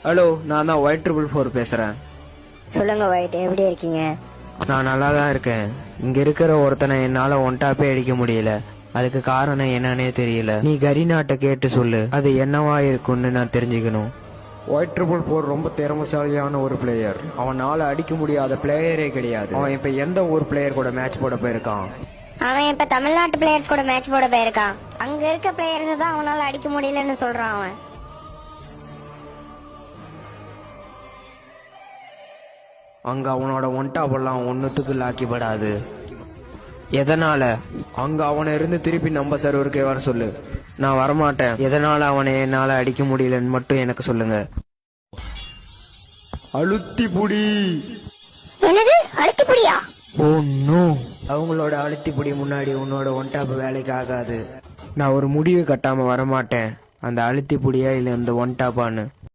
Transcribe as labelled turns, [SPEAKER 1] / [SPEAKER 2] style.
[SPEAKER 1] Hello, நான் தான் Y444 பேசுறேன்.
[SPEAKER 2] சொல்லுங்க ஒயிட், எப்படி இருக்கீங்க?
[SPEAKER 1] நான் நல்லா தான் இருக்கேன். இங்க இருக்கிற ஒருத்தனை என்னால ஒன்டாப்பே அடிக்க முடியல. அதுக்கு காரணம் என்னன்னே தெரியல. நீ கரிநாட்டை கேட்டு சொல்லு, அது என்னவா இருக்கும்னு நான் தெரிஞ்சுக்கணும். Y444 ரொம்ப திறமைசாலியான ஒரு பிளேயர். அவனால அடிக்க முடியாத பிளேயரே கிடையாது. அவன் இப்ப எந்த ஒரு பிளேயர் கூட மேட்ச் போட போயிருக்கான்?
[SPEAKER 2] அவன் இப்ப தமிழ்நாட்டு பிளேயர்ஸ் கூட மேட்ச் போட போயிருக்கான். அங்க இருக்க பிளேயர்ஸ் தான் அவனால அடிக்க முடியலன்னு சொல்றான் அவன்.
[SPEAKER 1] அங்க அவனோட ஒன்டாப்பெல்லாம் ஒன்னுத்துக்கு லாக்கிப்படாது. எதனால? அங்க அவனை இருந்து திருப்பி நம்ம சர்வருக்கே வர சொல்லு. நான் வரமாட்டேன். எதனால அவனை என்னால அடிக்க முடியலன்னு மட்டும் எனக்கு சொல்லுங்க. அழுத்தி புடி.
[SPEAKER 2] என்னது அழுத்தி புடியா?
[SPEAKER 1] ஓ நோ, அவங்களோட அழுத்தி புடி முன்னாடி உன்னோட ஒன்டாப் வேலைக்கு ஆகாது. நான் ஒரு முடிவு கட்டாம வரமாட்டேன். அந்த அழுத்தி புடியா இல்ல அந்த ஒன்டாப்பான்னு